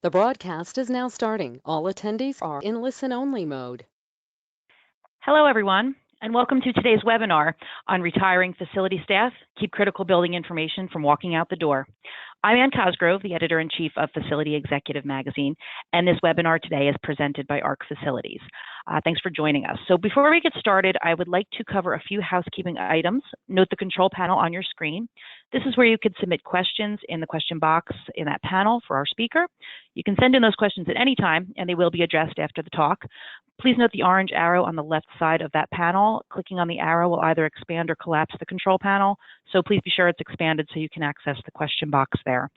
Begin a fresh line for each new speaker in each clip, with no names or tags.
The broadcast is now starting. All attendees are in listen-only mode.
Hello, everyone, and welcome to today's webinar on retiring facility staff, keep critical building information from walking out the door. I'm Ann Cosgrove, the editor-in-chief of Facility Executive Magazine, and this webinar today is presented by ARC Facilities. Thanks for joining us. So before we get started, I would like to cover a few housekeeping items. Note the control panel on your screen. This is where you could submit questions in the question box in that panel for our speaker. You can send in those questions at any time, and they will be addressed after the talk. Please note the orange arrow on the left side of that panel. Clicking on the arrow will either expand or collapse the control panel, so please be sure it's expanded so you can access the question box there.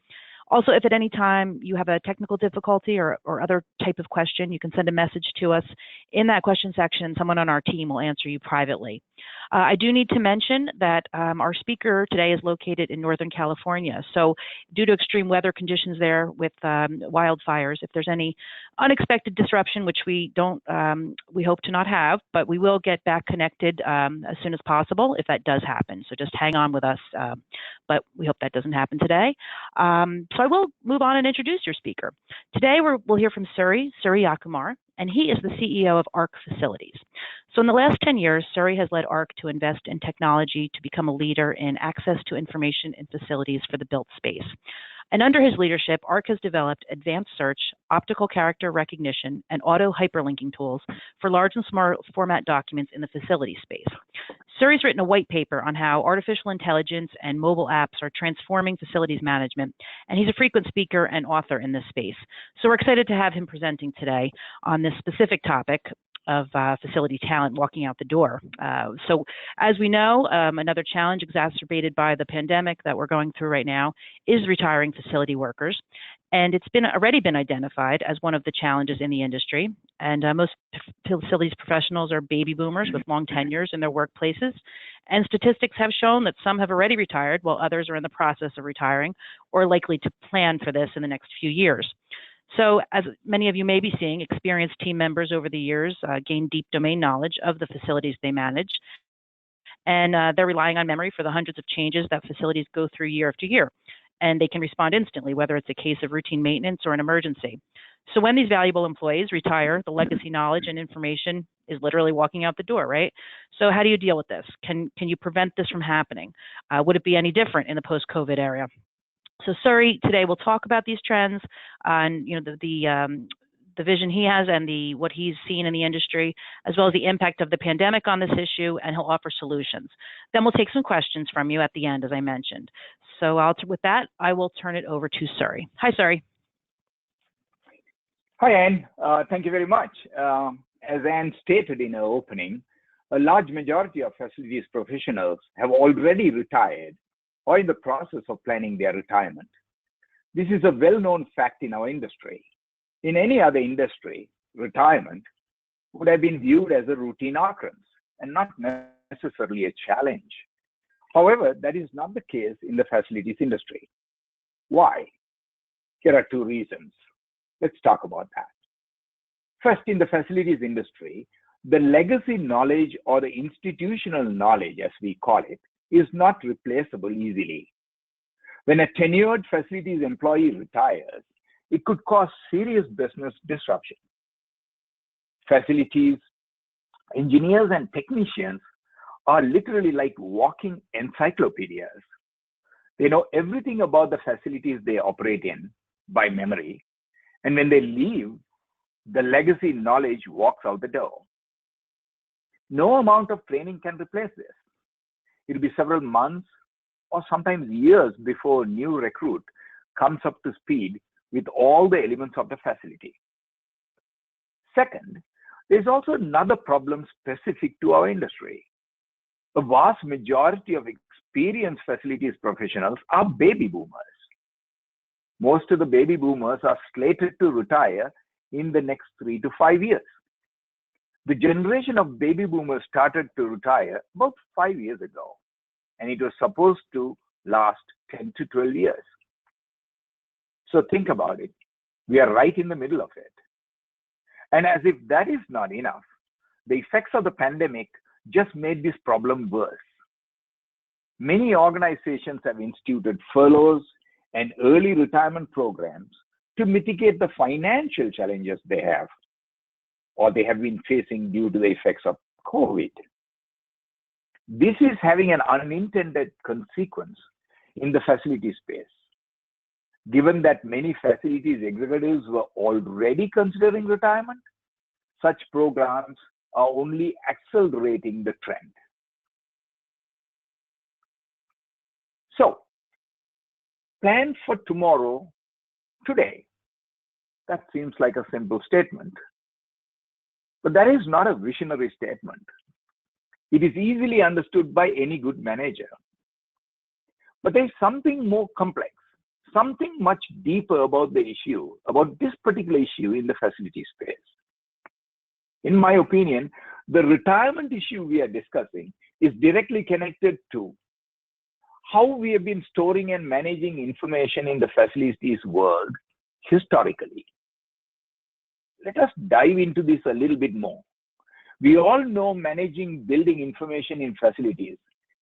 Also, if at any time you have a technical difficulty or other type of question, you can send a message to us in that question section. Someone on our team will answer you privately. I do need to mention that our speaker today is located in Northern California. So due to extreme weather conditions there with wildfires, if there's any unexpected disruption, which we hope to not have, but we will get back connected as soon as possible if that does happen. So just hang on with us, but we hope that doesn't happen today. So I will move on and introduce your speaker. Today we'll hear from Suri Yakumar, and he is the CEO of ARC Facilities. So in the last 10 years, Suri has led ARC to invest in technology to become a leader in access to information in facilities for the built space. And under his leadership, ARC has developed advanced search, optical character recognition, and auto hyperlinking tools for large and small format documents in the facility space. Suri's written a white paper on how artificial intelligence and mobile apps are transforming facilities management, and he's a frequent speaker and author in this space. So we're excited to have him presenting today on this specific topic of facility talent walking out the door. So as we know, another challenge exacerbated by the pandemic that we're going through right now is retiring facility workers. And it's already been identified as one of the challenges in the industry. And most facilities professionals are baby boomers with long tenures in their workplaces. And statistics have shown that some have already retired while others are in the process of retiring or likely to plan for this in the next few years. So as many of you may be seeing, experienced team members over the years gain deep domain knowledge of the facilities they manage. And they're relying on memory for the hundreds of changes that facilities go through year after year. And they can respond instantly, whether it's a case of routine maintenance or an emergency. So when these valuable employees retire, the legacy knowledge and information is literally walking out the door, right? So how do you deal with this? Can you prevent this from happening? Would it be any different in the post-COVID era? So Suri today will talk about these trends and the vision he has and what he's seen in the industry, as well as the impact of the pandemic on this issue, and he'll offer solutions. Then we'll take some questions from you at the end, as I mentioned. So with that, I will turn it over to Suri. Hi, Suri.
Hi, Ann. Thank you very much. As Ann stated in her opening, a large majority of facilities professionals have already retired or in the process of planning their retirement. This is a well-known fact in our industry. In any other industry, retirement would have been viewed as a routine occurrence and not necessarily a challenge. However, that is not the case in the facilities industry. Why? Here are two reasons. Let's talk about that. First, in the facilities industry, the legacy knowledge or the institutional knowledge, as we call it, is not replaceable easily. When a tenured facilities employee retires, it could cause serious business disruption. Facilities engineers and technicians are literally like walking encyclopedias. They know everything about the facilities they operate in by memory, and when they leave, the legacy knowledge walks out the door. No amount of training can replace this. It'll be several months or sometimes years before a new recruit comes up to speed with all the elements of the facility. Second, there's also another problem specific to our industry. A vast majority of experienced facilities professionals are baby boomers. Most of the baby boomers are slated to retire in the next 3 to 5 years. The generation of baby boomers started to retire about 5 years ago, and it was supposed to last 10 to 12 years. So think about it. We are right in the middle of it. And as if that is not enough, the effects of the pandemic just made this problem worse. Many organizations have instituted furloughs and early retirement programs to mitigate the financial challenges they have or they have been facing due to the effects of COVID. This is having an unintended consequence in the facility space. Given that many facilities executives were already considering retirement, such programs are only accelerating the trend. So, plan for tomorrow, today. That seems like a simple statement. But that is not a visionary statement. It is easily understood by any good manager. But there's something more complex, something much deeper about the issue, about this particular issue in the facility space. In my opinion, the retirement issue we are discussing is directly connected to how we have been storing and managing information in the facilities world historically. Let us dive into this a little bit more. We all know managing building information in facilities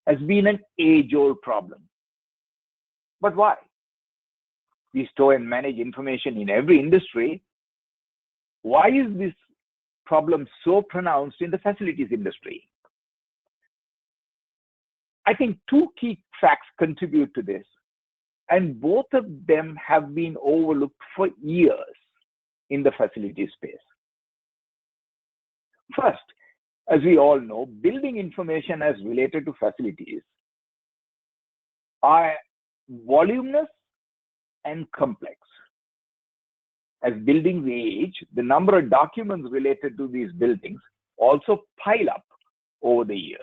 has been an age-old problem. But why? We store and manage information in every industry. Why is this problem so pronounced in the facilities industry? I think two key facts contribute to this, and both of them have been overlooked for years in the facility space. First, as we all know, building information as related to facilities are voluminous and complex. As buildings age, the number of documents related to these buildings also pile up over the years.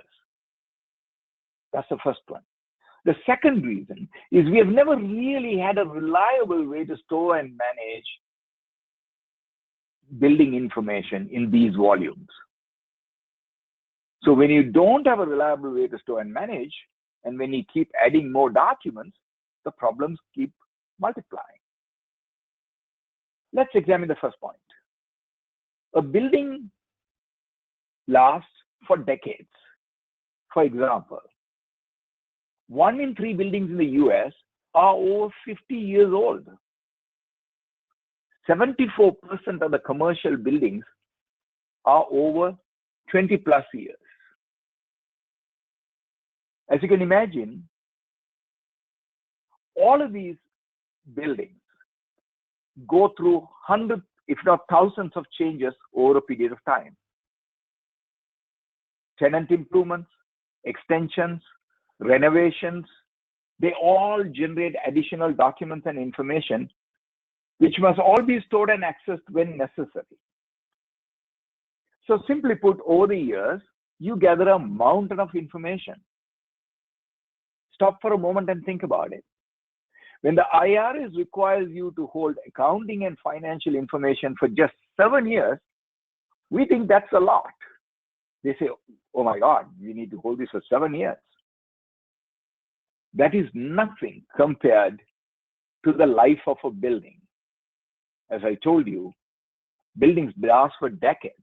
That's the first one. The second reason is we have never really had a reliable way to store and manage building information in these volumes. So when you don't have a reliable way to store and manage, and when you keep adding more documents, the problems keep multiplying. Let's examine the first point. A building lasts for decades. For example, 1 in 3 buildings in the US are over 50 years old. 74% of the commercial buildings are over 20 plus years. As you can imagine, all of these buildings go through hundreds, if not thousands of changes over a period of time. Tenant improvements, extensions, renovations, they all generate additional documents and information which must all be stored and accessed when necessary. So simply put, over the years, you gather a mountain of information. Stop for a moment and think about it. When the IRS requires you to hold accounting and financial information for just 7 years, we think that's a lot. They say, oh my God, we need to hold this for 7 years. That is nothing compared to the life of a building. As I told you, buildings last for decades.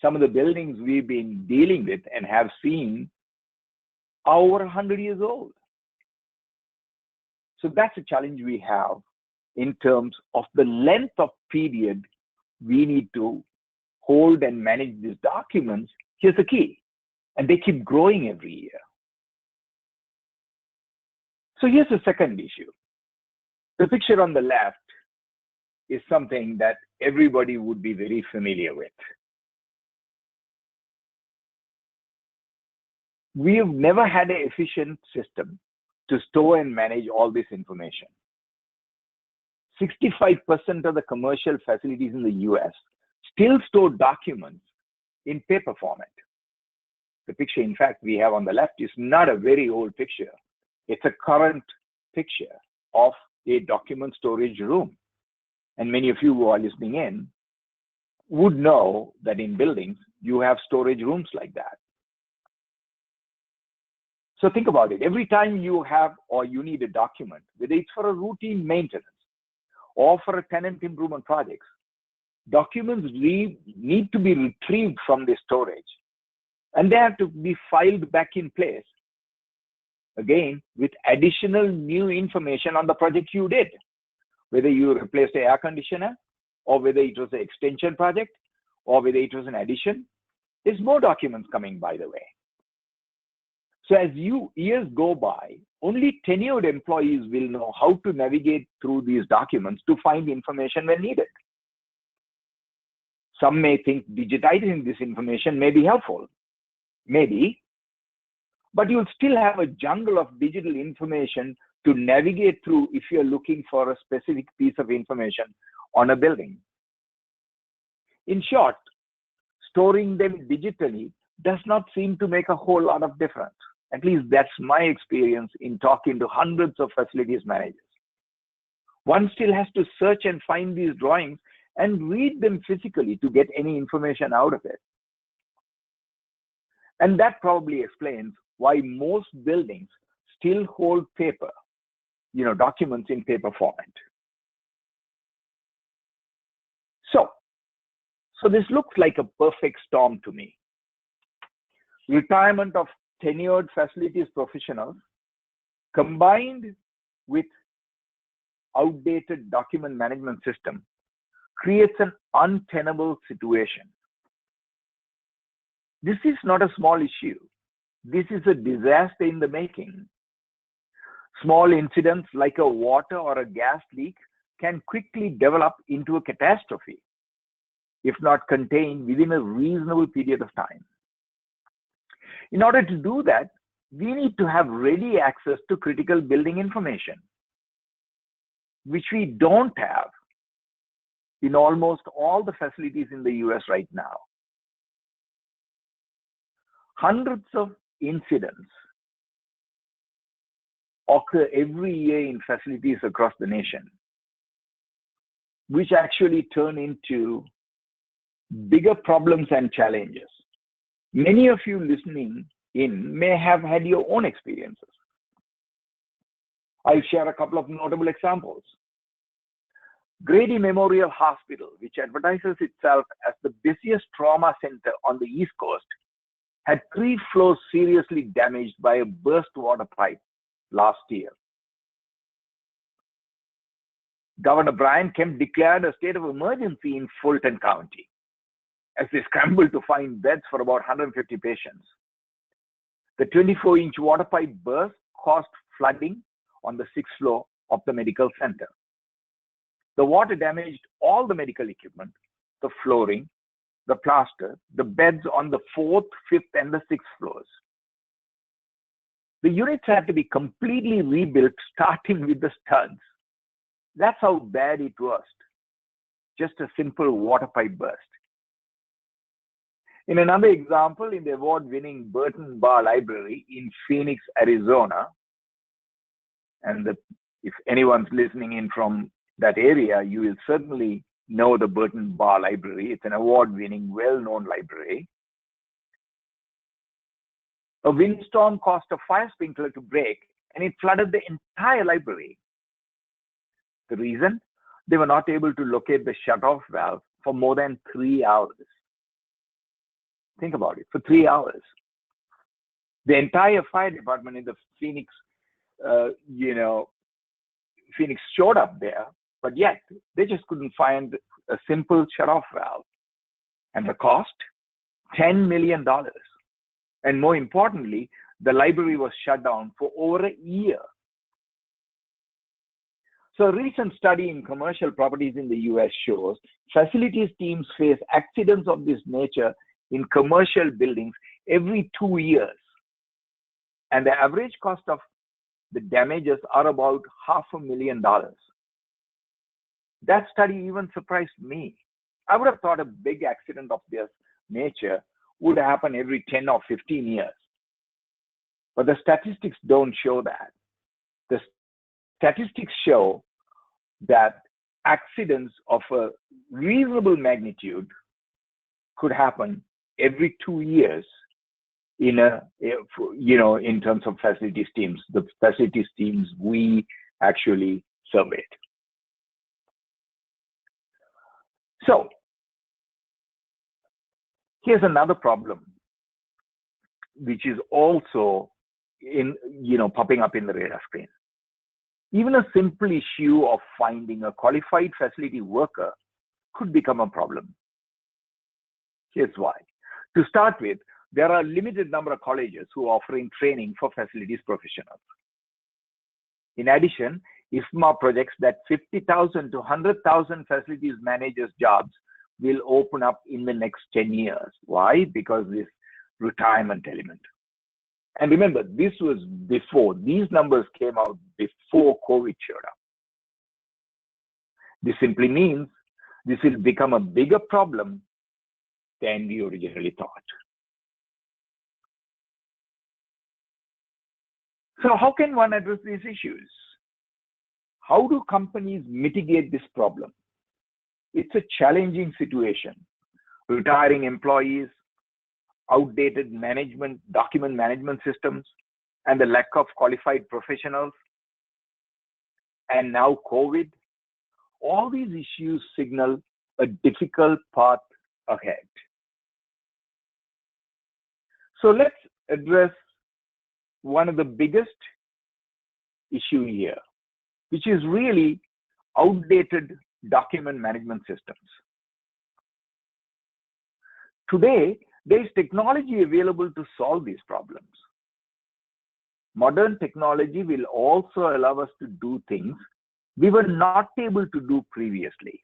Some of the buildings we've been dealing with and have seen are over 100 years old. So that's a challenge we have in terms of the length of period we need to hold and manage these documents. Here's the key, and they keep growing every year. So here's the second issue. The picture on the left is something that everybody would be very familiar with. We have never had an efficient system to store and manage all this information. 65% of the commercial facilities in the US still store documents in paper format. The picture, in fact, we have on the left is not a very old picture. It's a current picture of a document storage room. And many of you who are listening in would know that in buildings, you have storage rooms like that. So think about it. Every time you have or you need a document, whether it's for a routine maintenance or for a tenant improvement projects, documents need to be retrieved from the storage and they have to be filed back in place. Again, with additional new information on the project you did whether you replaced the air conditioner, or whether it was an extension project, or whether it was an addition. There's more documents coming, by the way. So as years go by, only tenured employees will know how to navigate through these documents to find information when needed. Some may think digitizing this information may be helpful. Maybe. But you'll still have a jungle of digital information to navigate through if you're looking for a specific piece of information on a building. In short, storing them digitally does not seem to make a whole lot of difference. At least that's my experience in talking to hundreds of facilities managers. One still has to search and find these drawings and read them physically to get any information out of it. And that probably explains why most buildings still hold paper, documents in paper format. So this looks like a perfect storm to me. Retirement of tenured facilities professionals combined with outdated document management system creates an untenable situation. This is not a small issue. This is a disaster in the making. Small incidents like a water or a gas leak can quickly develop into a catastrophe if not contained within a reasonable period of time. In order to do that, we need to have ready access to critical building information, which we don't have in almost all the facilities in the US right now. Hundreds of incidents occur every year in facilities across the nation, which actually turn into bigger problems and challenges. Many of you listening in may have had your own experiences. I'll share a couple of notable examples. Grady Memorial Hospital, which advertises itself as the busiest trauma center on the East Coast, had 3 floors seriously damaged by a burst water pipe last year. Governor Brian Kemp declared a state of emergency in Fulton County as they scrambled to find beds for about 150 patients. The 24-inch water pipe burst caused flooding on the 6th floor of the medical center. The water damaged all the medical equipment, the flooring, the plaster, the beds on the 4th, 5th, and the 6th floors. The units had to be completely rebuilt, starting with the studs. That's how bad it was. Just a simple water pipe burst. In another example, in the award-winning Burton Bar Library in Phoenix, Arizona, and if anyone's listening in from that area, you will certainly know the Burton Bar Library. It's an award-winning, well-known library. A windstorm caused a fire sprinkler to break, and it flooded the entire library. The reason? They were not able to locate the shutoff valve for more than 3 hours. Think about it, for 3 hours. The entire fire department in the Phoenix, Phoenix showed up there, but yet they just couldn't find a simple shutoff valve. And the cost? $10 million. And more importantly, the library was shut down for over a year. So a recent study in commercial properties in the US shows facilities teams face accidents of this nature in commercial buildings every 2 years. And the average cost of the damages are about $500,000. That study even surprised me. I would have thought a big accident of this nature would happen every 10 or 15 years. But the statistics don't show that. The statistics show that accidents of a reasonable magnitude could happen every 2 years in terms of facilities teams, the facilities teams we actually surveyed. So here's another problem, which is also popping up in the radar screen. Even a simple issue of finding a qualified facility worker could become a problem. Here's why. To start with, there are a limited number of colleges who are offering training for facilities professionals. In addition, IFMA projects that 50,000 to 100,000 facilities managers jobs will open up in the next 10 years. Why? Because this retirement element. And remember, this was before, these numbers came out before COVID showed up. This simply means this will become a bigger problem than we originally thought. So how can one address these issues? How do companies mitigate this problem? It's a challenging situation. Retiring employees, outdated document management systems, and the lack of qualified professionals, and now COVID, all these issues signal a difficult path ahead. So let's address one of the biggest issue here, which is really outdated document management systems. Today, there is technology available to solve these problems. Modern technology will also allow us to do things we were not able to do previously.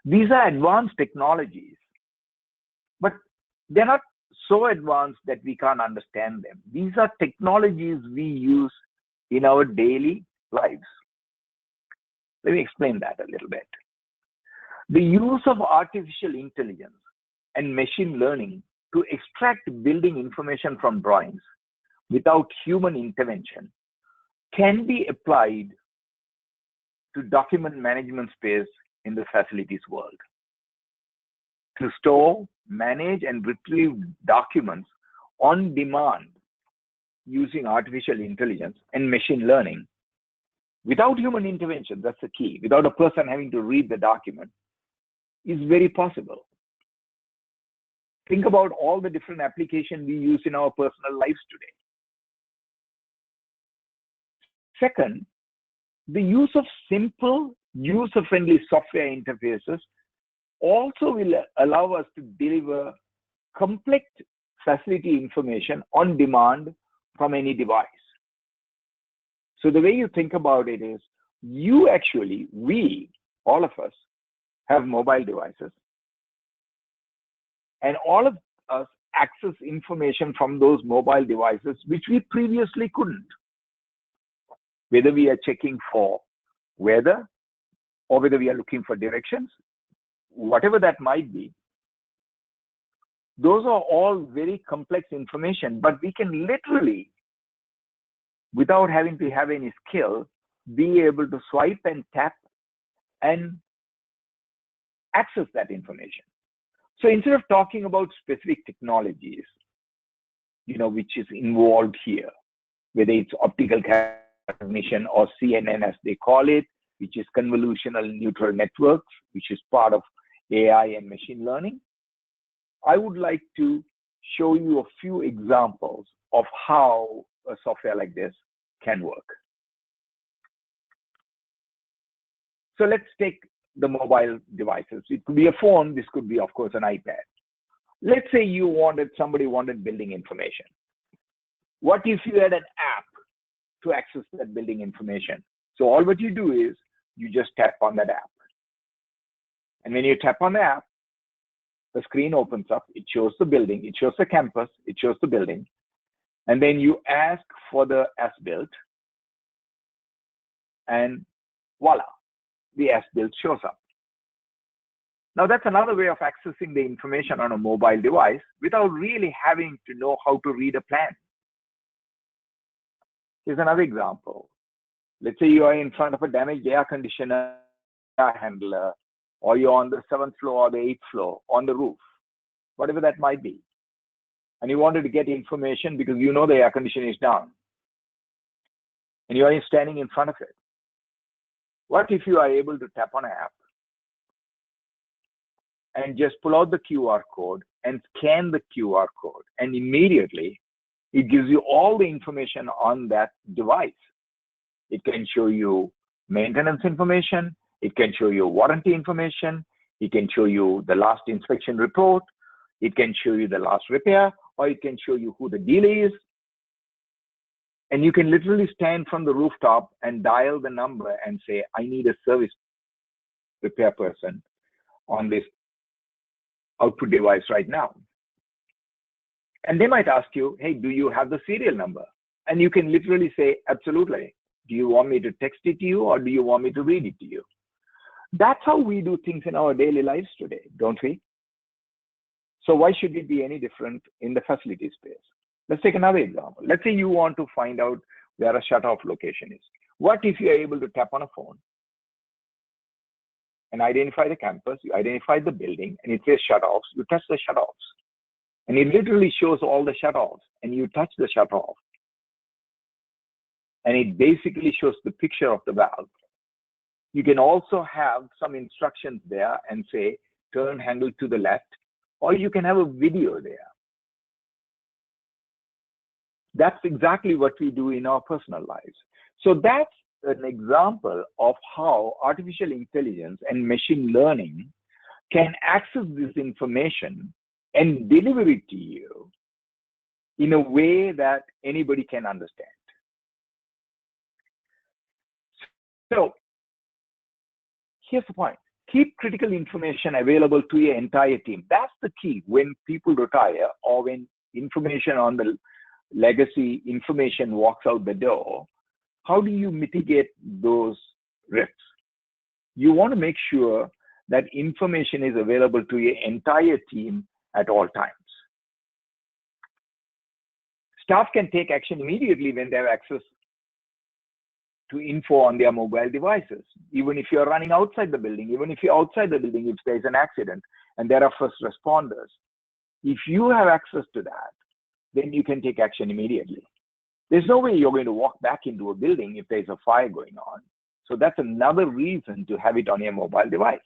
These are advanced technologies, but they're not so advanced that we can't understand them. These are technologies we use in our daily lives. Let me explain that a little bit. The use of artificial intelligence and machine learning to extract building information from drawings without human intervention can be applied to document management space in the facilities world. To store, manage, and retrieve documents on demand using artificial intelligence and machine learning without human intervention, that's the key, without a person having to read the document, is very possible. Think about all the different applications we use in our personal lives today. Second, the use of simple, user-friendly software interfaces also will allow us to deliver complex facility information on demand from any device. So the way you think about it is, we, all of us, have mobile devices, and all of us access information from those mobile devices, which we previously couldn't. Whether we are checking for weather, or whether we are looking for directions, whatever that might be, those are all very complex information, but we can literally, without having to have any skill, be able to swipe and tap and access that information. So instead of talking about specific technologies, which is involved here, whether it's optical recognition or CNN as they call it, which is convolutional neural networks, which is part of AI and machine learning, I would like to show you a few examples of how a software like this can work. So let's take the mobile devices. It could be a phone. This could be, of course, an iPad. Let's say somebody wanted building information. What if you had an app to access that building information? So all what you do is you just tap on that app. And when you tap on the app, the screen opens up. It shows the building. It shows the campus. It shows the building. And then you ask for the as-built. And voila, the as-built shows up. Now that's another way of accessing the information on a mobile device without really having to know how to read a plan. Here's another example. Let's say you are in front of a damaged air conditioner handler, or you're on the 7th floor or the 8th floor on the roof, whatever that might be. And you wanted to get information because you know the air conditioner is down. And you are standing in front of it. What if you are able to tap on an app and just pull out the QR code and scan the QR code, and immediately it gives you all the information on that device. It can show you maintenance information. It can show you warranty information. It can show you the last inspection report. It can show you the last repair, or it can show you who the dealer is. And you can literally stand from the rooftop and dial the number and say, I need a service repair person on this output device right now. And they might ask you, hey, do you have the serial number? And you can literally say, absolutely. Do you want me to text it to you, or do you want me to read it to you? That's how we do things in our daily lives today, don't we? So why should it be any different in the facility space? Let's take another example. Let's say you want to find out where a shut-off location is. What if you're able to tap on a phone and identify the campus, you identify the building, and it says shut-offs, you touch the shut-offs. And it literally shows all the shut-offs, and you touch the shut-off. And it basically shows the picture of the valve. You can also have some instructions there and say, turn handle to the left, or you can have a video there. That's exactly what we do in our personal lives. So that's an example of how artificial intelligence and machine learning can access this information and deliver it to you in a way that anybody can understand. So here's the point. Keep critical information available to your entire team. That's the key. When people retire, or when information on the legacy information walks out the door, how do you mitigate those risks? You want to make sure that information is available to your entire team at all times. Staff can take action immediately when they have access to info on their mobile devices. Even if you're running outside the building, even if you're outside the building, if there's an accident and there are first responders, if you have access to that, then you can take action immediately. There's no way you're going to walk back into a building if there's a fire going on. So that's another reason to have it on your mobile device.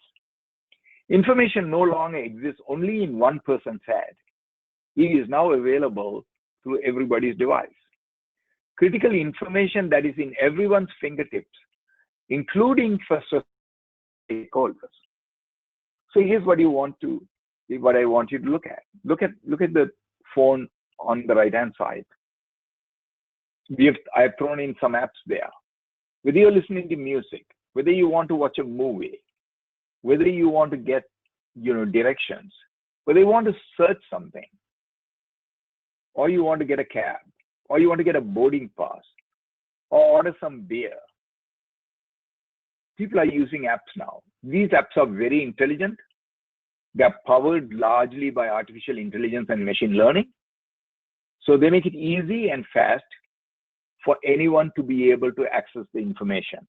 Information no longer exists only in one person's head. It is now available through everybody's device. Critical information that is in everyone's fingertips, including first stakeholders. So here's what I want you to look at. Look at the phone on the right-hand side. I've thrown in some apps there. Whether you're listening to music, whether you want to watch a movie, whether you want to get directions, whether you want to search something, or you want to get a cab, or you want to get a boarding pass, or order some beer. People are using apps now. These apps are very intelligent. They're powered largely by artificial intelligence and machine learning. So they make it easy and fast for anyone to be able to access the information.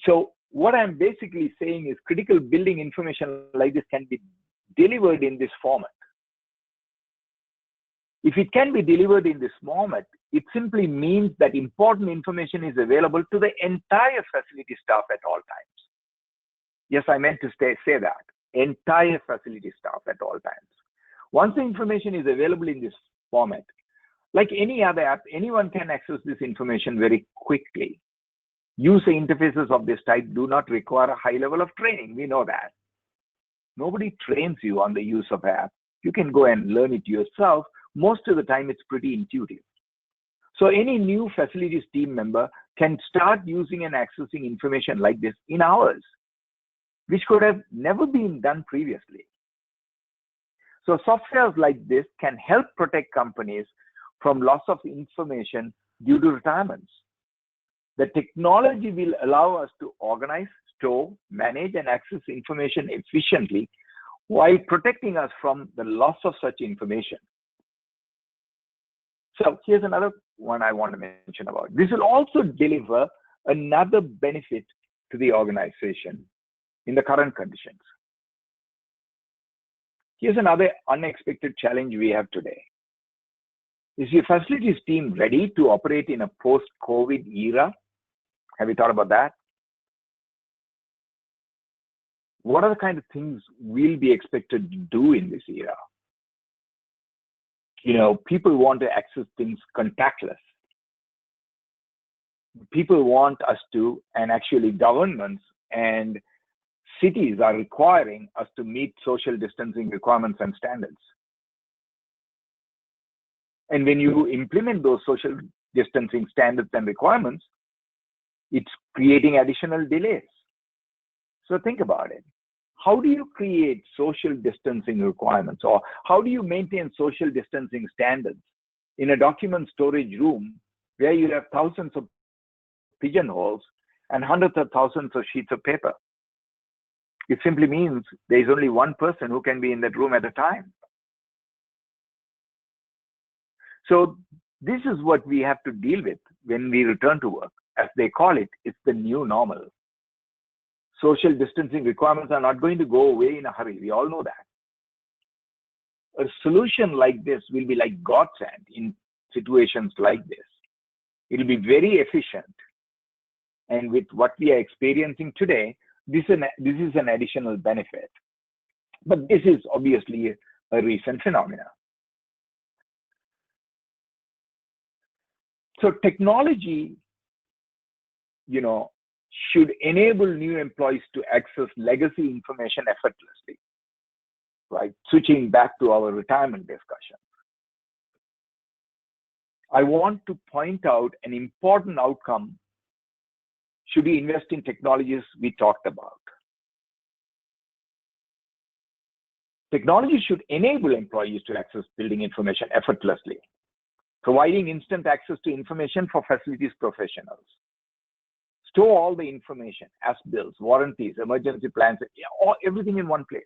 So what I'm basically saying is critical building information like this can be delivered in this format. If it can be delivered in this format, it simply means that important information is available to the entire facility staff at all times. Yes, I meant to say that. Entire facility staff at all times. Once the information is available in this format, like any other app, anyone can access this information very quickly. User interfaces of this type do not require a high level of training. We know that. Nobody trains you on the use of app. You can go and learn it yourself. Most of the time, it's pretty intuitive. So any new facilities team member can start using and accessing information like this in hours, which could have never been done previously. So softwares like this can help protect companies from loss of information due to retirements. The technology will allow us to organize, store, manage, and access information efficiently while protecting us from the loss of such information. So here's another one I want to mention about. This will also deliver another benefit to the organization in the current conditions. Here's another unexpected challenge we have today. Is your facilities team ready to operate in a post-COVID era? Have you thought about that? What are the kind of things we'll be expected to do in this era? People want to access things contactless. People want us to, and actually governments and cities are requiring us to meet social distancing requirements and standards. And when you implement those social distancing standards and requirements, it's creating additional delays. So think about it. How do you create social distancing requirements, or how do you maintain social distancing standards in a document storage room where you have thousands of pigeonholes and hundreds of thousands of sheets of paper? It simply means there is only one person who can be in that room at a time. So this is what we have to deal with when we return to work. As they call it, it's the new normal. Social distancing requirements are not going to go away in a hurry. We all know that. A solution like this will be like godsend in situations like this. It will be very efficient. And with what we are experiencing today, this is an additional benefit. But this is obviously a recent phenomenon. So technology, should enable new employees to access legacy information effortlessly, right? Switching back to our retirement discussion. I want to point out an important outcome should we invest in technologies we talked about. Technology should enable employees to access building information effortlessly, providing instant access to information for facilities professionals. Store all the information, as bills, warranties, emergency plans, everything in one place.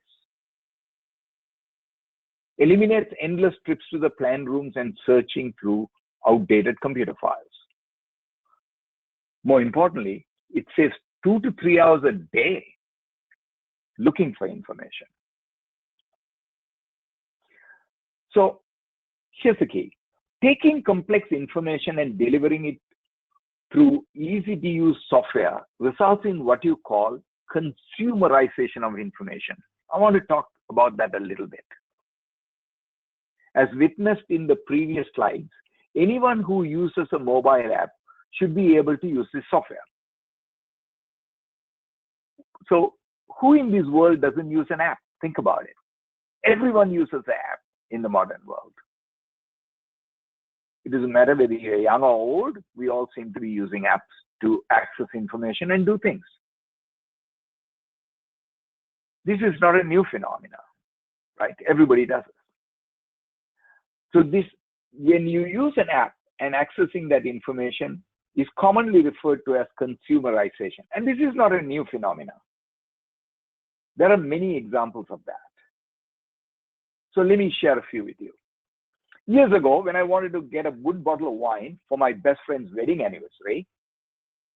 Eliminates endless trips to the plan rooms and searching through outdated computer files. More importantly, it saves 2 to 3 hours a day looking for information. So here's the key. Taking complex information and delivering it through easy-to-use software results in what you call consumerization of information. I want to talk about that a little bit. As witnessed in the previous slides, anyone who uses a mobile app should be able to use this software. So who in this world doesn't use an app? Think about it. Everyone uses an app in the modern world. It doesn't matter whether you're young or old, we all seem to be using apps to access information and do things. This is not a new phenomenon, right? Everybody does it. So when you use an app and accessing that information is commonly referred to as consumerization. And this is not a new phenomenon. There are many examples of that. So let me share a few with you. Years ago, when I wanted to get a good bottle of wine for my best friend's wedding anniversary,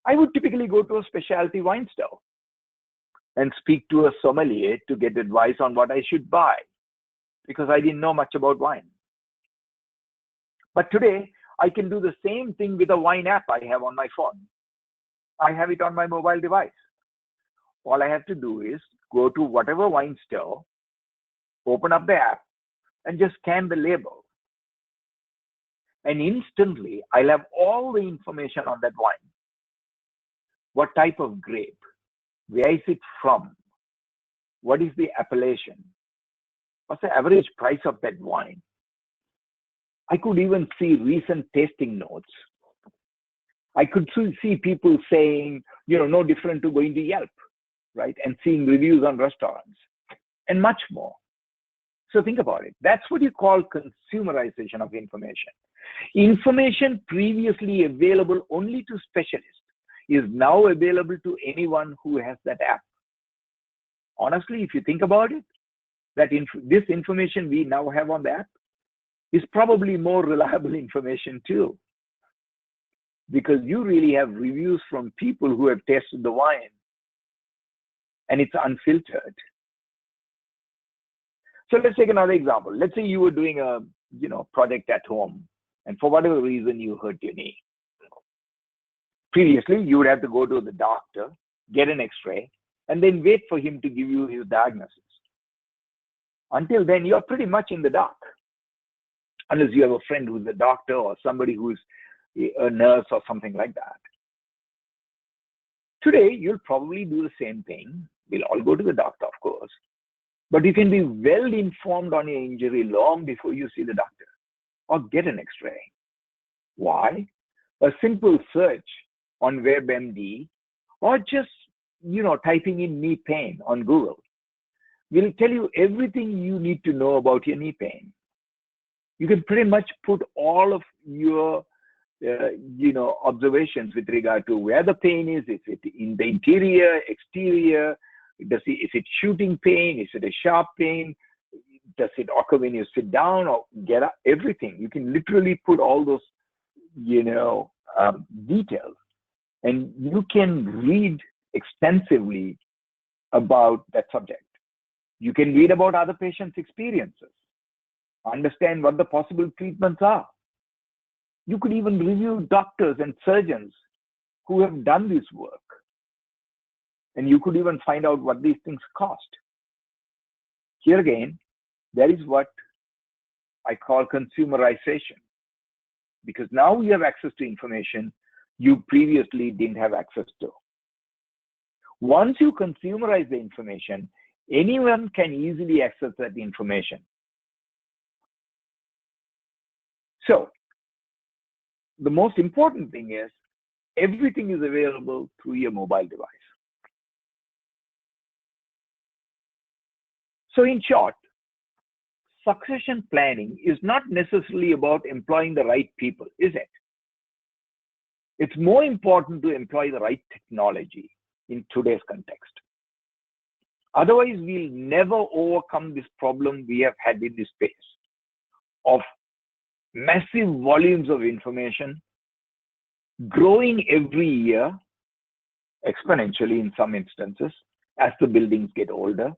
I would typically go to a specialty wine store and speak to a sommelier to get advice on what I should buy, because I didn't know much about wine. But today, I can do the same thing with a wine app I have on my phone. I have it on my mobile device. All I have to do is go to whatever wine store, open up the app, and just scan the label. And instantly, I'll have all the information on that wine. What type of grape? Where is it from? What is the appellation? What's the average price of that wine? I could even see recent tasting notes. I could see people saying, no different to going to Yelp, right? And seeing reviews on restaurants and much more. So think about it. That's what you call consumerization of information. Information previously available only to specialists is now available to anyone who has that app. Honestly, if you think about it, this information we now have on the app is probably more reliable information too, because you really have reviews from people who have tasted the wine and it's unfiltered. So let's take another example. Let's say you were doing a project at home, and for whatever reason you hurt your knee. Previously, you would have to go to the doctor, get an X-ray, and then wait for him to give you his diagnosis. Until then, you're pretty much in the dark. unless you have a friend who's a doctor or somebody who's a nurse or something like that. Today, you'll probably do the same thing. We'll all go to the doctor, of course, but you can be well informed on your injury long before you see the doctor or get an X-ray. Why? A simple search on WebMD or just, typing in knee pain on Google will tell you everything you need to know about your knee pain. You can pretty much put all of your observations with regard to where the pain is it in the interior, exterior, is it shooting pain, is it a sharp pain, does it occur when you sit down or get up, everything. You can literally put all those, details, and you can read extensively about that subject. You can read about other patients' experiences, understand what the possible treatments are. You could even review doctors and surgeons who have done this work. And you could even find out what these things cost. Here again, that is what I call consumerization. Because now we have access to information you previously didn't have access to. Once you consumerize the information, anyone can easily access that information. So, the most important thing is everything is available through your mobile device. So in short, succession planning is not necessarily about employing the right people, is it? It's more important to employ the right technology in today's context. Otherwise, we'll never overcome this problem we have had in this space of massive volumes of information growing every year, exponentially in some instances, as the buildings get older.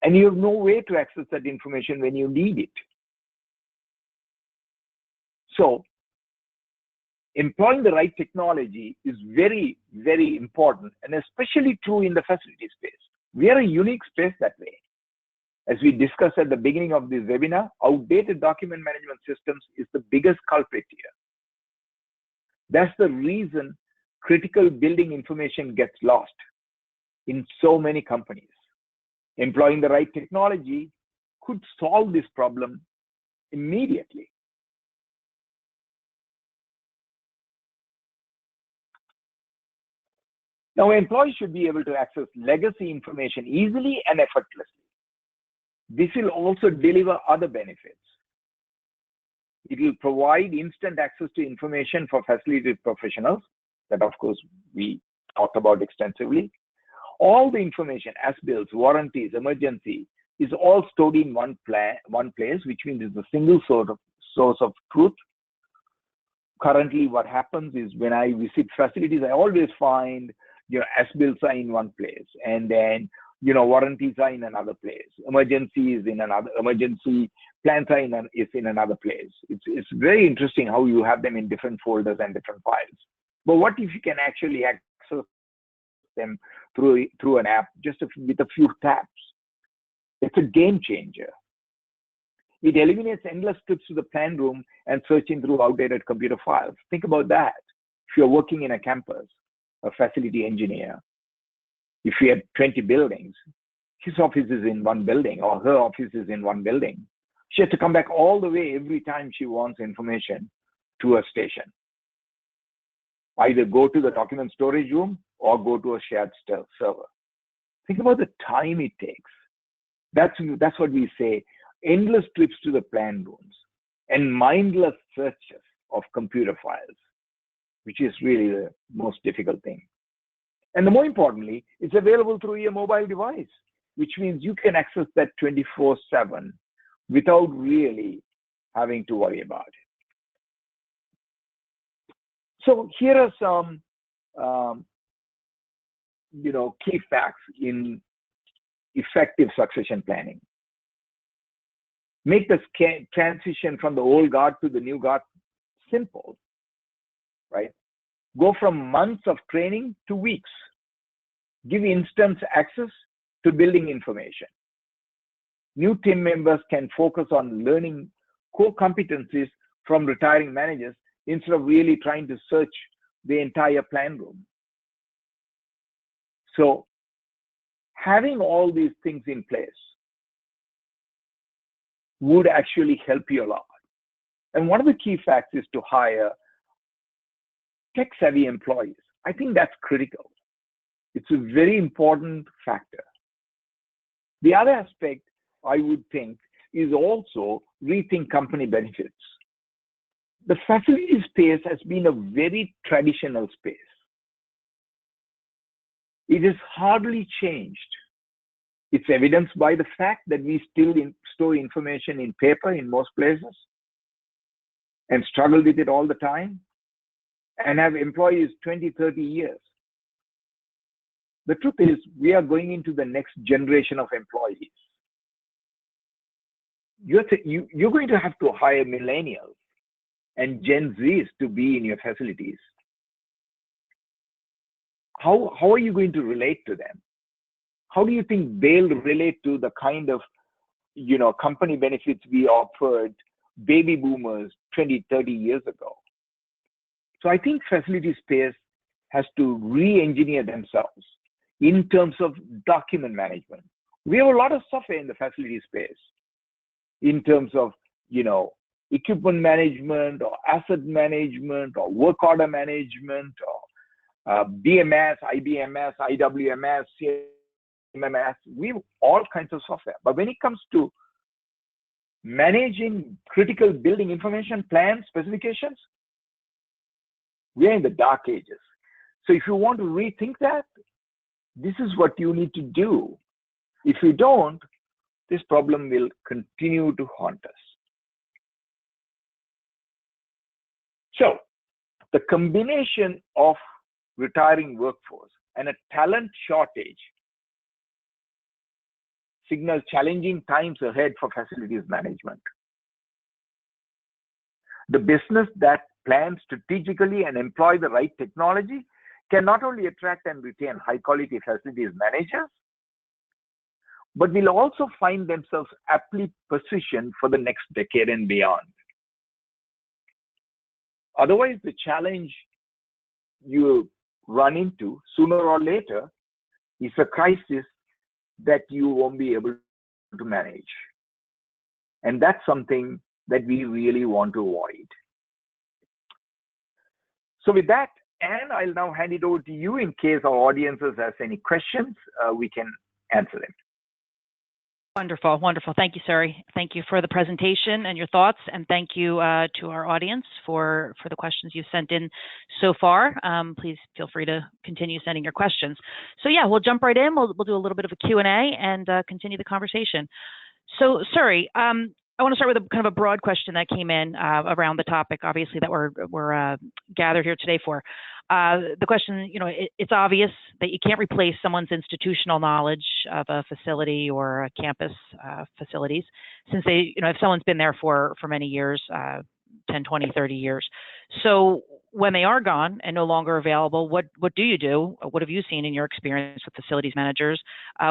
And you have no way to access that information when you need it. So, employing the right technology is very, very important, and especially true in the facility space. We are a unique space that way. As we discussed at the beginning of this webinar, outdated document management systems is the biggest culprit here. That's the reason critical building information gets lost in so many companies. Employing the right technology could solve this problem immediately. Now, employees should be able to access legacy information easily and effortlessly. This will also deliver other benefits. It will provide instant access to information for facility professionals, that of course we talked about extensively. All the information, as-bills, warranties, emergency, is all stored in one place, which means it's a single source of truth. Currently, what happens is when I visit facilities, I always find as-bills are in one place, and then warranties are in another place, emergency is in another, emergency plans are is in another place. It's very interesting how you have them in different folders and different files. But what if you can actually access them through an app just with a few taps? It's a game changer. It eliminates endless trips to the plan room and searching through outdated computer files. Think about that. If you're working in a campus, a facility engineer, if you have 20 buildings, his office is in one building or her office is in one building. She has to come back all the way every time she wants information to a station. Either go to the document storage room or go to a shared server. Think about the time it takes. That's what we say, endless trips to the plan rooms and mindless searches of computer files, which is really the most difficult thing. And more importantly, it's available through your mobile device, which means you can access that 24/7 without really having to worry about it. So here are some key facts in effective succession planning. Make the transition from the old guard to the new guard simple, right? Go from months of training to weeks. Give instant access to building information. New team members can focus on learning core competencies from retiring managers instead of really trying to search the entire plan room. So having all these things in place would actually help you a lot. And one of the key facts is to hire tech-savvy employees. I think that's critical. It's a very important factor. The other aspect, I would think, is also rethink company benefits. The facility space has been a very traditional space. It has hardly changed. It's evidenced by the fact that we still store information in paper in most places and struggle with it all the time and have employees 20, 30 years. The truth is, we are going into the next generation of employees. You're going to have to hire millennials and Gen Zs to be in your facilities. How are you going to relate to them? How do you think they'll relate to the kind of, company benefits we offered baby boomers 20, 30 years ago? So I think facility space has to re-engineer themselves in terms of document management. We have a lot of software in the facility space in terms of, equipment management or asset management or work order management or BMS, IBMS, IWMS, CMMS. We have all kinds of software. But when it comes to managing critical building information, plans, specifications, we are in the dark ages. So if you want to rethink that, this is what you need to do. If you don't, this problem will continue to haunt us. So the combination of retiring workforce and a talent shortage signals challenging times ahead for facilities management. The business that plans strategically and employ the right technology can not only attract and retain high-quality facilities managers, but will also find themselves aptly positioned for the next decade and beyond. Otherwise, the challenge you run into sooner or later is a crisis that you won't be able to manage. And that's something that we really want to avoid. So with that, Anne, I'll now hand it over to you in case our audiences has any questions, we can answer them.
Wonderful, wonderful. Thank you, Suri. Thank you for the presentation and your thoughts, and thank you to our audience for the questions you've sent in so far. Please feel free to continue sending your questions. So yeah, we'll jump right in. We'll do a little bit of a Q&A and continue the conversation. So Suri, I want to start with a kind of a broad question that came in around the topic, obviously, that we're gathered here today for. The question, it's obvious that you can't replace someone's institutional knowledge of a facility or a campus facilities, since they, if someone's been there for many years, 10, 20, 30 years. So when they are gone and no longer available, what do you do? What have you seen in your experience with facilities managers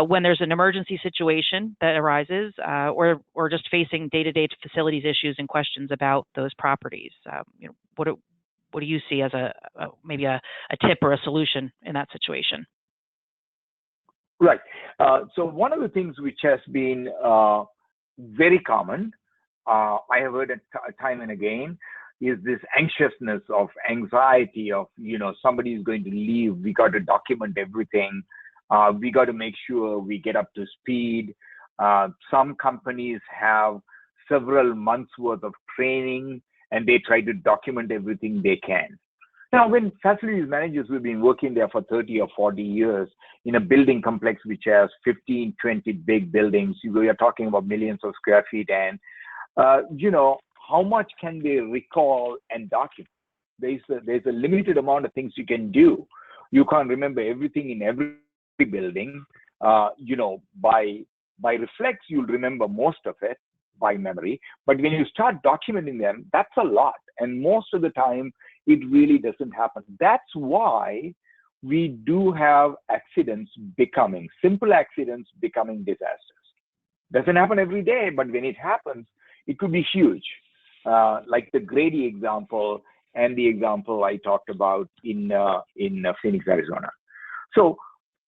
when there's an emergency situation that arises or just facing day-to-day facilities issues and questions about those properties? What do you see as maybe a tip or a solution in that situation?
Right. So one of the things which has been very common, I have heard it time and again, is this anxiousness of anxiety of, somebody is going to leave. We got to document everything. We got to make sure we get up to speed. Some companies have several months worth of training and they try to document everything they can. Now, when facilities managers who've been working there for 30 or 40 years in a building complex which has 15, 20 big buildings, we are talking about millions of square feet, and how much can they recall and document? There's a limited amount of things you can do. You can't remember everything in every building. By reflex, you'll remember most of it by memory. But when you start documenting them, that's a lot. And most of the time, it really doesn't happen. That's why we do have simple accidents becoming disasters. Doesn't happen every day, but when it happens, it could be huge. like the Grady example and the example I talked about in Phoenix, Arizona. So,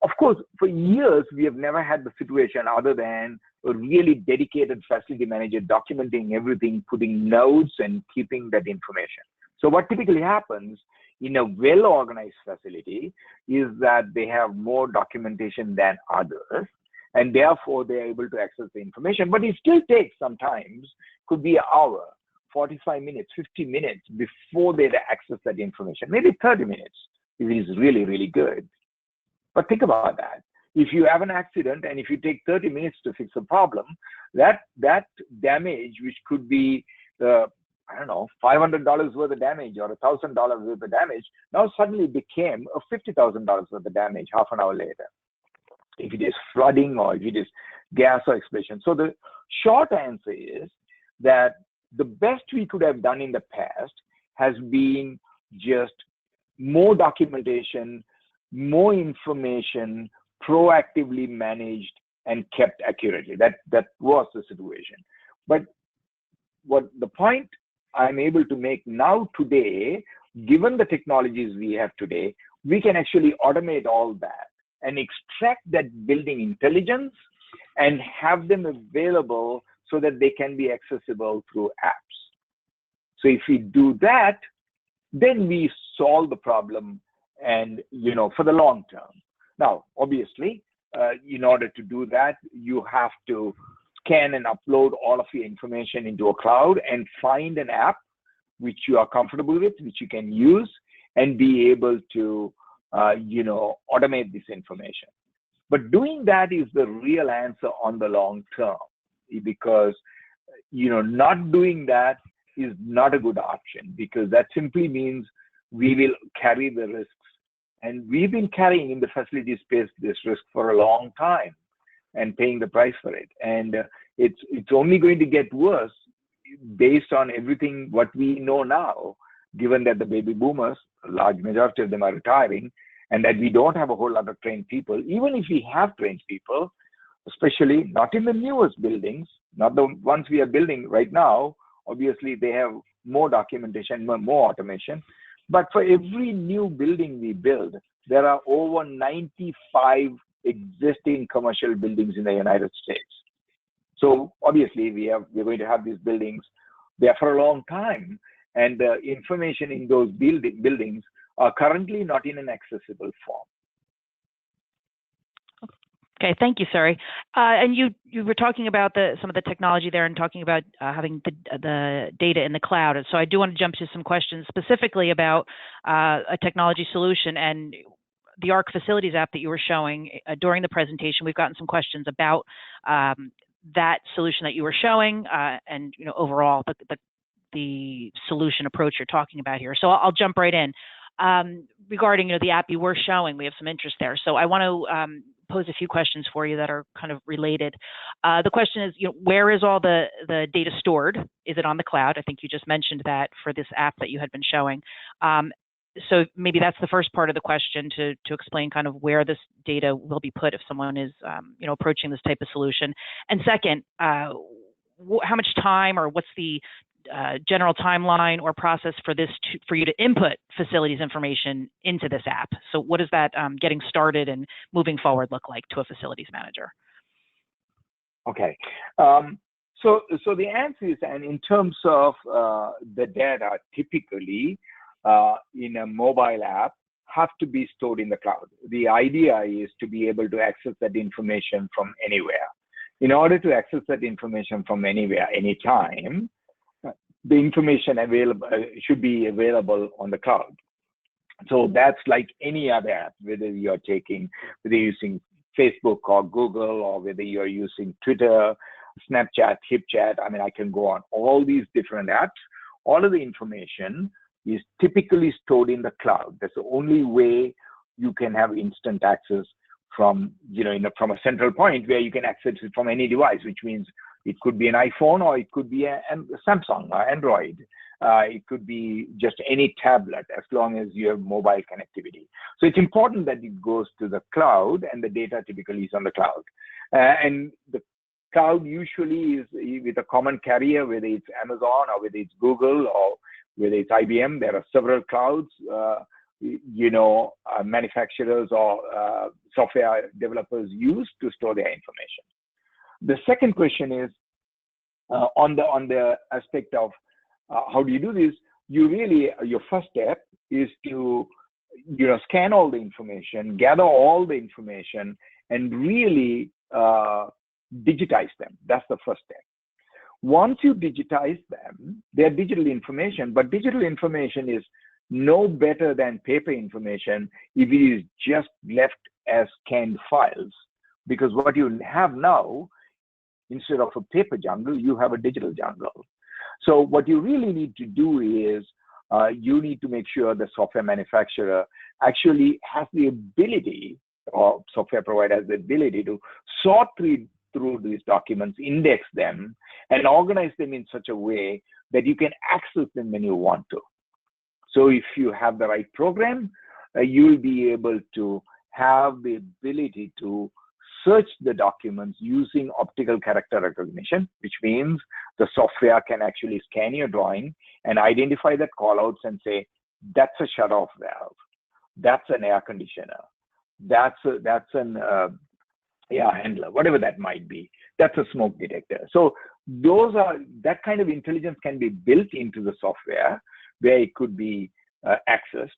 of course, for years, we have never had the situation other than a really dedicated facility manager documenting everything, putting notes and keeping that information. So what typically happens in a well-organized facility is that they have more documentation than others, and therefore they're able to access the information. But it still takes sometimes, could be an hour, 45 minutes, 50 minutes before they access that information, maybe 30 minutes if it is really, really good. But think about that. If you have an accident and if you take 30 minutes to fix a problem, that damage, which could be, I don't know, $500 worth of damage or $1,000 worth of damage, now suddenly became a $50,000 worth of damage half an hour later. If it is flooding or if it is gas or explosion. So the short answer is that the best we could have done in the past has been just more documentation, more information, proactively managed and kept accurately. That was the situation. But what the point I'm able to make now today, given the technologies we have today, we can actually automate all that and extract that building intelligence and have them available so that they can be accessible through apps. So if we do that, then we solve the problem and, for the long term. Now, obviously, in order to do that, you have to scan and upload all of your information into a cloud and find an app which you are comfortable with, which you can use and be able to, automate this information. But doing that is the real answer on the long term, because, not doing that is not a good option, because that simply means we will carry the risks. And we've been carrying in the facility space this risk for a long time and paying the price for it. And it's only going to get worse based on everything what we know now, given that the baby boomers, a large majority of them are retiring, and that we don't have a whole lot of trained people. Even if we have trained people, especially not in the newest buildings, not the ones we are building right now, obviously they have more documentation, more automation. But for every new building we build, there are over 95 existing commercial buildings in the United States. So obviously we're going to have these buildings there for a long time, and the information in those buildings are currently not in an accessible form.
Okay, thank you, Suri. And you were talking about some of the technology there and talking about having the data in the cloud. So I do want to jump to some questions specifically about a technology solution and the ARC Facilities app that you were showing during the presentation. We've gotten some questions about that solution that you were showing and overall the solution approach you're talking about here. So I'll jump right in. Regarding the app you were showing, we have some interest there. So I want to pose a few questions for you that are kind of related. The question is, where is all the data stored? Is it on the cloud? I think you just mentioned that for this app that you had been showing. So maybe that's the first part of the question to explain kind of where this data will be put if someone is approaching this type of solution. And second, how much time or what's the general timeline or process for you to input facilities information into this app? So what does that getting started and moving forward look like to a facilities manager?
Okay. So the answer is, and in terms of the data, typically in a mobile app have to be stored in the cloud. The idea is to be able to access that information from anywhere. In order to access that information from anywhere, anytime, the information available should be available on the cloud. So that's like any other app, whether you're using Facebook or Google, or whether you're using Twitter, Snapchat, HipChat. I mean, I can go on all these different apps. All of the information is typically stored in the cloud. That's the only way you can have instant access from, from a central point where you can access it from any device, which means it could be an iPhone or it could be a Samsung or Android. It could be just any tablet as long as you have mobile connectivity. So it's important that it goes to the cloud, and the data typically is on the cloud. And the Cloud usually is with a common carrier, whether it's Amazon or whether it's Google or whether it's IBM. There are several clouds, manufacturers or software developers use to store their information. The second question is on the aspect of how do you do this? Your first step is to scan all the information, gather all the information, and really digitize them. That's the first step. Once you digitize them, they're digital information, but digital information is no better than paper information if it is just left as scanned files. Because what you have now, instead of a paper jungle, you have a digital jungle. So what you really need to do is you need to make sure the software manufacturer actually has the ability, or software provider has the ability to sort through these documents, index them, and organize them in such a way that you can access them when you want to. So if you have the right program, you'll be able to have the ability to search the documents using optical character recognition, which means the software can actually scan your drawing and identify that callouts and say, that's a shut-off valve, that's an air conditioner, that's an air handler, whatever that might be, that's a smoke detector. So that kind of intelligence can be built into the software where it could be accessed,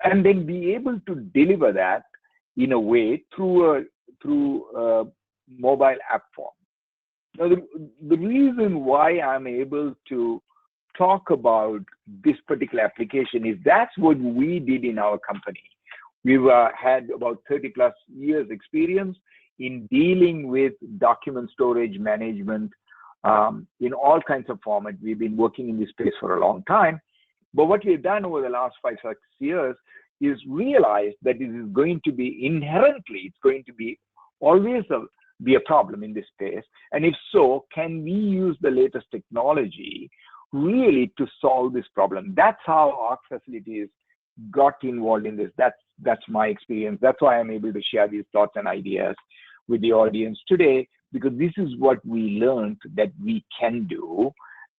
and then be able to deliver that in a way through a mobile app form. Now, the reason why I'm able to talk about this particular application is that's what we did in our company. We've had about 30 plus years experience in dealing with document storage management in all kinds of formats. We've been working in this space for a long time. But what we've done over the last 5-6 years is realize that it is going to be inherently, it's going to be always be a problem in this space. And if so, can we use the latest technology really to solve this problem? That's how Arc Facilities got involved in this. That's my experience. That's why I'm able to share these thoughts and ideas with the audience today, because this is what we learned that we can do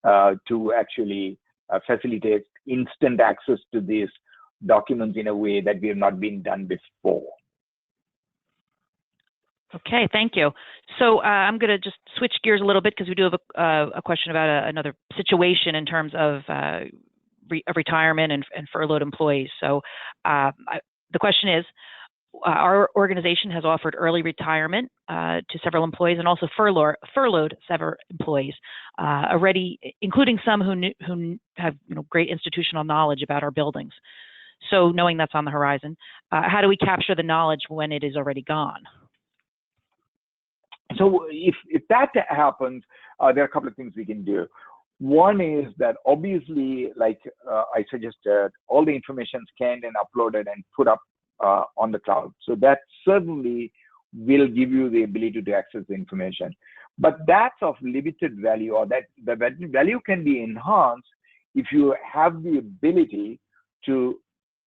to actually facilitate instant access to these documents in a way that we have not been done before.
Okay, thank you. So I'm going to just switch gears a little bit because we do have a question about another situation in terms of retirement and furloughed employees. So the question is, our organization has offered early retirement to several employees and also furloughed several employees already, including some who have great institutional knowledge about our buildings. So knowing that's on the horizon, how do we capture the knowledge when it is already gone?
So if that happens, there are a couple of things we can do. One is that obviously, like I suggested, all the information scanned and uploaded and put up on the cloud. So that certainly will give you the ability to access the information. But that's of limited value, or that the value can be enhanced if you have the ability to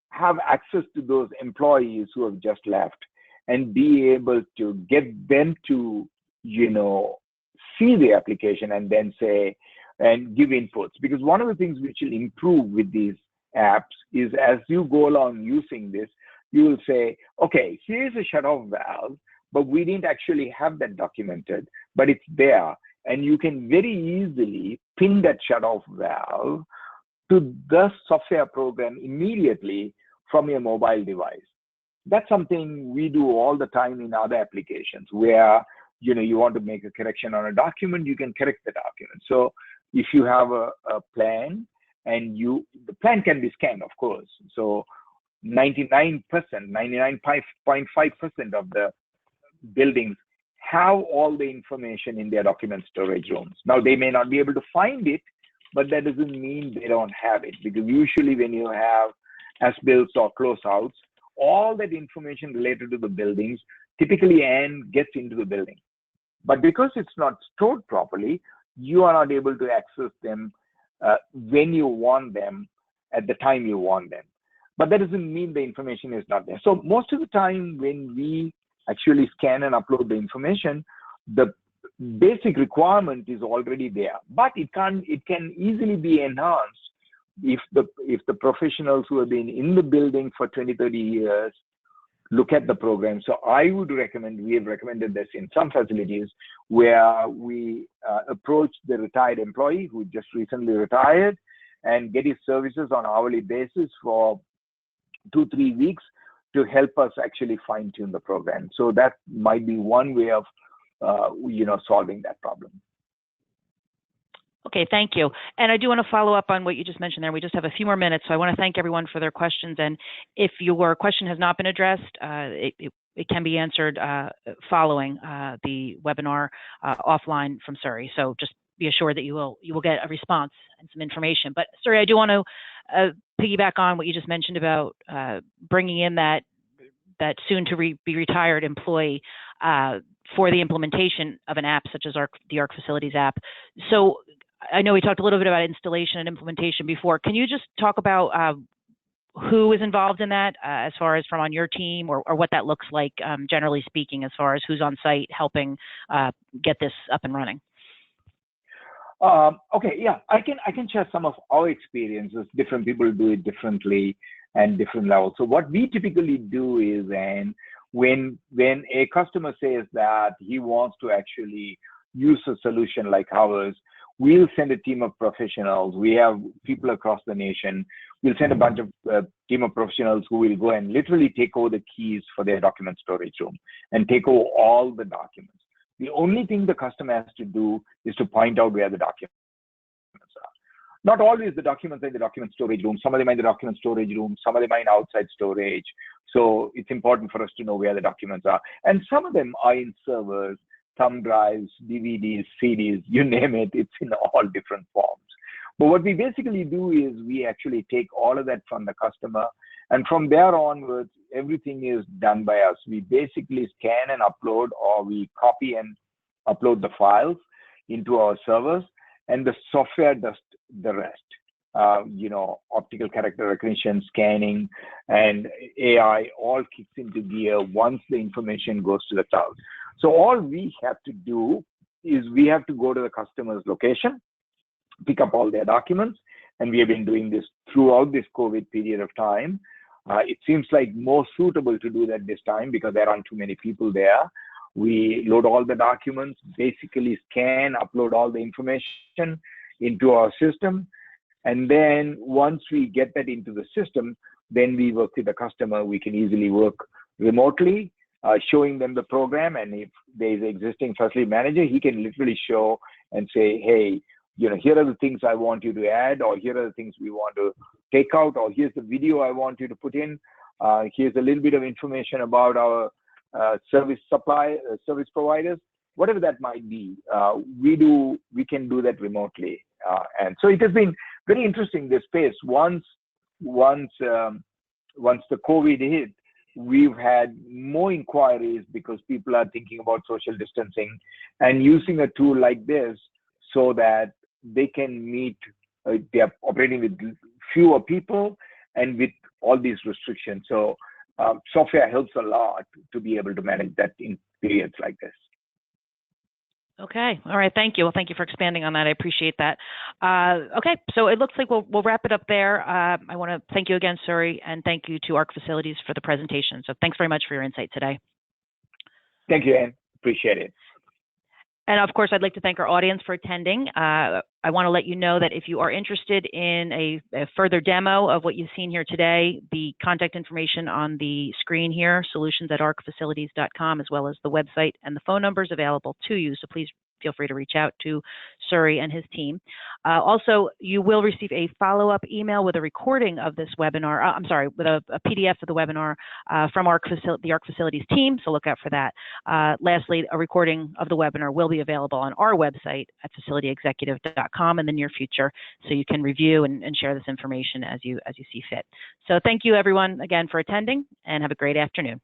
have access to those employees who have just left and be able to get them to, see the application and then say, and give inputs. Because one of the things which will improve with these apps is as you go along using this, you will say, okay, here's a shut-off valve, but we didn't actually have that documented, but it's there. And you can very easily pin that shut-off valve to the software program immediately from your mobile device. That's something we do all the time in other applications where, you want to make a correction on a document, you can correct the document. So if you have a plan and the plan can be scanned, of course. So 99.5% of the buildings have all the information in their document storage rooms. Now, they may not be able to find it, but that doesn't mean they don't have it, because usually when you have as-built or closeouts, all that information related to the buildings typically gets into the building. But because it's not stored properly, you are not able to access them when you want them at the time you want them. But that doesn't mean the information is not there. So most of the time when we actually scan and upload the information, the basic requirement is already there, but it can easily be enhanced if the professionals who have been in the building for 20, 30 years look at the program. So I would recommend, we have recommended this in some facilities where we approach the retired employee who just recently retired and get his services on an hourly basis for 2-3 weeks to help us actually fine tune the program. So that might be one way of solving that problem.
Okay, thank you. And I do want to follow up on what you just mentioned there. We just have a few more minutes, so I want to thank everyone for their questions. And if your question has not been addressed, it can be answered following the webinar offline from Suri. So just be assured that you will get a response and some information. But Suri, I do want to piggyback on what you just mentioned about bringing in that soon to be retired employee for the implementation of an app such as the ARC Facilities app. So I know we talked a little bit about installation and implementation before. Can you just talk about who is involved in that as far as from on your team, or what that looks like, generally speaking, as far as who's on site helping get this up and running?
Okay, yeah, I can share some of our experiences. Different people do it differently and different levels. So what we typically do is, and when a customer says that he wants to actually use a solution like ours, we'll send a team of professionals. We have people across the nation. We'll send a bunch of team of professionals who will go and literally take over the keys for their document storage room and take over all the documents. The only thing the customer has to do is to point out where the documents are. Not always the documents are in the document storage room. Some of them are in the document storage room. Some of them are in outside storage. So it's important for us to know where the documents are. And some of them are in servers, thumb drives, DVDs, CDs, you name it. It's in all different forms. But what we basically do is we actually take all of that from the customer. And from there onwards, everything is done by us. We basically scan and upload, or we copy and upload the files into our servers, and the software does the rest. Optical character recognition, scanning, and AI all kicks into gear once the information goes to the cloud. So all we have to do is we have to go to the customer's location, pick up all their documents, and we have been doing this throughout this COVID period of time. It seems like more suitable to do that this time because there aren't too many people there. We load all the documents, basically scan, upload all the information into our system. And then once we get that into the system, then we work with the customer. We can easily work remotely, showing them the program. And if there's an existing facility manager, he can literally show and say, hey, here are the things I want you to add, or here are the things we want to take out, or here's the video I want you to put in. Here's a little bit of information about our service providers, whatever that might be. We can do that remotely. And so it has been very interesting, this space. Once the COVID hit, we've had more inquiries because people are thinking about social distancing and using a tool like this so that they can meet, they are operating with fewer people and with all these restrictions. So software helps a lot to be able to manage that in periods like this.
Okay. All right. Thank you. Well, thank you for expanding on that. I appreciate that. Okay. So it looks like we'll wrap it up there. I want to thank you again, Suri, and thank you to ARC Facilities for the presentation. So thanks very much for your insight today.
Thank you, Ann. Appreciate it.
And of course, I'd like to thank our audience for attending. I want to let you know that if you are interested in a further demo of what you've seen here today, the contact information on the screen here, solutions@arcfacilities.com, as well as the website and the phone numbers available to you. So please feel free to reach out to Suri and his team. Also, you will receive a follow-up email with a recording of this webinar, with a PDF of the webinar from the ARC Facilities team, so look out for that. Lastly, a recording of the webinar will be available on our website at facilityexecutive.com in the near future, so you can review and share this information as you see fit. So thank you, everyone, again, for attending, and have a great afternoon.